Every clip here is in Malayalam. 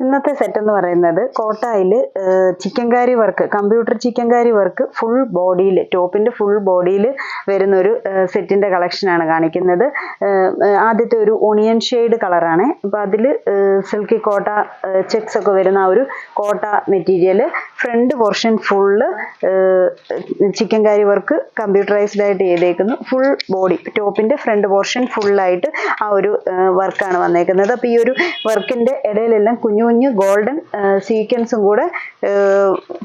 ഇന്നത്തെ സെറ്റ് എന്ന് പറയുന്നത് കോട്ടായിൽ chikankari work, computer chikankari work full ബോഡിയിൽ, ടോപ്പിന്റെ ഫുൾ ബോഡിയിൽ വരുന്ന ഒരു സെറ്റിന്റെ കളക്ഷനാണ് കാണിക്കുന്നത്. ആദ്യത്തെ ഒരു ഓണിയൻ ഷെയ്ഡ് കളറാണ്. അപ്പോൾ അതിൽ സിൽക്കി കോട്ട ചെക്സ് ഒക്കെ വരുന്ന ആ ഒരു കോട്ട material, front portion full chikankari work computerised ആയിട്ട് ചെയ്തേക്കുന്നു. ഫുൾ ബോഡി ടോപ്പിന്റെ ഫ്രണ്ട് പോർഷൻ ഫുള്ളായിട്ട് ആ ഒരു വർക്കാണ് വന്നേക്കുന്നത്. അപ്പോൾ ഈ ഒരു വർക്കിന്റെ ഇടയിലെല്ലാം കുഞ്ഞു കുഞ്ഞു ഗോൾഡൻ സീക്വൻസും കൂടെ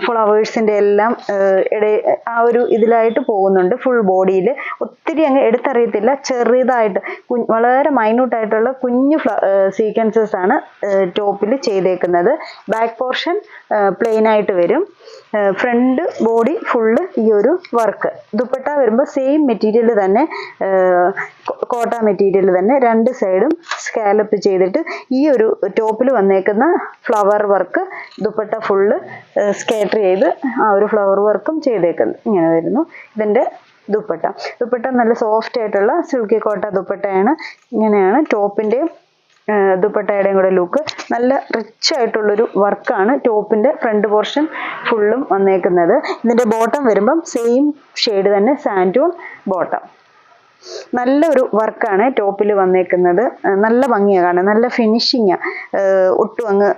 ഫ്ലവേഴ്സിന്റെ എല്ലാം ആ ഒരു ഇതിലായിട്ട് പോകുന്നുണ്ട്. ഫുൾ ബോഡിയിൽ ഒത്തിരി അങ്ങ് എടുത്തറിയത്തില്ല, ചെറുതായിട്ട് വളരെ മൈന്യൂട്ടായിട്ടുള്ള കുഞ്ഞു സീക്വൻസസ് ആണ് ടോപ്പിൽ ചെയ്തേക്കുന്നത്. ബാക്ക് പോർഷൻ പ്ലെയിൻ ആയിട്ട് വരും. ഫ്രണ്ട് ബോഡി ഫുള്ള് ഈ ഒരു വർക്ക്. ദുപ്പട്ട വരുമ്പോൾ സെയിം മെറ്റീരിയൽ തന്നെ, കോട്ട മെറ്റീരിയൽ തന്നെ, രണ്ട് സൈഡും സ്കാലപ്പ് ചെയ്തിട്ട് ഈ ഒരു ടോപ്പിൽ വന്നേക്കുന്ന flower work dupatta full skater ചെയ്ത് ആ ഒരു ഫ്ലവർ വർക്കും ചെയ്തേക്കുന്നു. ഇങ്ങനെ വരുന്നു ഇതിന്റെ ദുപ്പട്ട നല്ല സോഫ്റ്റ് ആയിട്ടുള്ള സിൽക്കി കോട്ട ദുപ്പട്ടയാണ്. ഇങ്ങനെയാണ് ടോപ്പിന്റെയും ദുപ്പട്ടയുടെയും കൂടെ ലുക്ക്. നല്ല റിച്ച് ആയിട്ടുള്ളൊരു വർക്കാണ് ടോപ്പിന്റെ ഫ്രണ്ട് പോർഷൻ ഫുള്ളും വന്നേക്കുന്നത്. ഇതിന്റെ ബോട്ടം വരുമ്പം സെയിം ഷെയ്ഡ് തന്നെ, സാൻഡൂൺ ബോട്ടം. നല്ലൊരു വർക്കാണ് ടോപ്പിൽ വന്നേക്കുന്നത്. നല്ല ഭംഗിയാണ് കാണാൻ, നല്ല ഫിനിഷിങ്, ഒട്ടും അങ്ങ്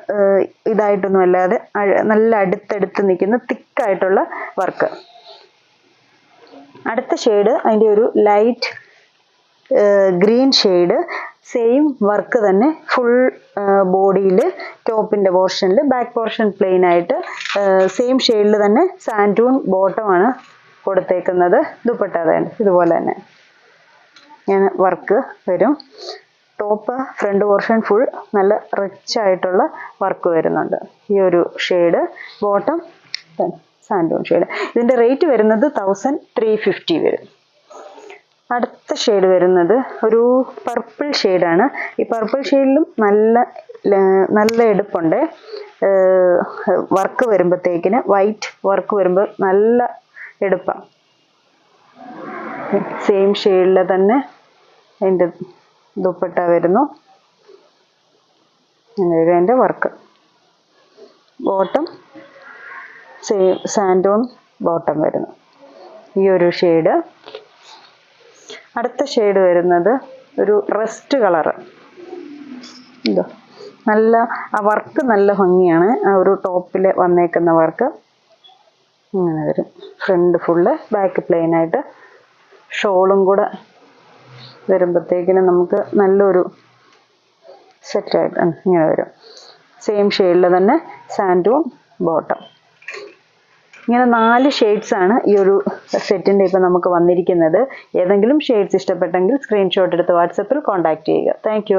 ഇതായിട്ടൊന്നും അല്ലാതെ നല്ല അടുത്തടുത്ത് നിൽക്കുന്ന തിക്കായിട്ടുള്ള വർക്ക്. അടുത്ത ഷെയ്ഡ് അതിൻ്റെ ഒരു light green shade, same work തന്നെ ഫുൾ ബോഡിയിൽ, ടോപ്പിന്റെ പോർഷനിൽ, ബാക്ക് പോർഷൻ പ്ലെയിൻ ആയിട്ട് സെയിം ഷെയ്ഡിൽ തന്നെ സാൻഡൂൺ ബോട്ടമാണ് കൊടുത്തേക്കുന്നത്. ദുപ്പട്ട ഇതുപോലെ തന്നെ ഇങ്ങനെ വർക്ക് വരും. ടോപ്പ് ഫ്രണ്ട് പോർഷൻ ഫുൾ നല്ല റിച്ച് ആയിട്ടുള്ള വർക്ക് വരുന്നുണ്ട്. ഈ ഒരു ഷെയ്ഡ് ബോട്ടം സാൻഡൂൺ ഷെയ്ഡ്. ഇതിന്റെ റേറ്റ് വരുന്നത് 1350 വരും. അടുത്ത ഷെയ്ഡ് വരുന്നത് ഒരു പർപ്പിൾ ഷെയ്ഡാണ്. ഈ പർപ്പിൾ ഷെയ്ഡിലും നല്ല എടുപ്പുണ്ട്. വർക്ക് വരുമ്പോഴത്തേക്കിന് വൈറ്റ് വർക്ക് വരുമ്പോൾ നല്ല എടുപ്പാണ്. സെയിം ഷെയ്ഡിൽ തന്നെ അതിൻ്റെ ദുപ്പട്ട വരുന്നു. അതിൻ്റെ വർക്ക്. ബോട്ടം സെയിം സാൻഡൂൺ ബോട്ടം വരുന്നു. ഈ ഒരു ഷെയ്ഡ്. അടുത്ത ഷെയ്ഡ് വരുന്നത് ഒരു റസ്റ്റ് കളറ്. ഇതോ നല്ല ആ വർക്ക് നല്ല ഭംഗിയാണ്. ആ ഒരു ടോപ്പിൽ വന്നേക്കുന്ന വർക്ക് ഇങ്ങനെ വരും. ഫ്രണ്ട് ഫുള്ള്, ബാക്ക് പ്ലെയിൻ ആയിട്ട്, ഷോളും കൂടെ വരുമ്പോഴത്തേക്കിനും നമുക്ക് നല്ലൊരു സെറ്റായിട്ട് ഇങ്ങനെ വരും. സെയിം ഷെയ്ഡിൽ തന്നെ സാൻഡൂൺ ബോട്ടം. ഇങ്ങനെ 4 ഷെയ്ഡ്സ് ആണ് ഈ ഒരു സെറ്റിൻ്റെ ഇപ്പം നമുക്ക് വന്നിരിക്കുന്നത്. ഏതെങ്കിലും ഷെയ്ഡ്സ് ഇഷ്ടപ്പെട്ടെങ്കിൽ സ്ക്രീൻഷോട്ട് എടുത്ത് വാട്സപ്പിൽ കോൺടാക്ട് ചെയ്യുക. താങ്ക്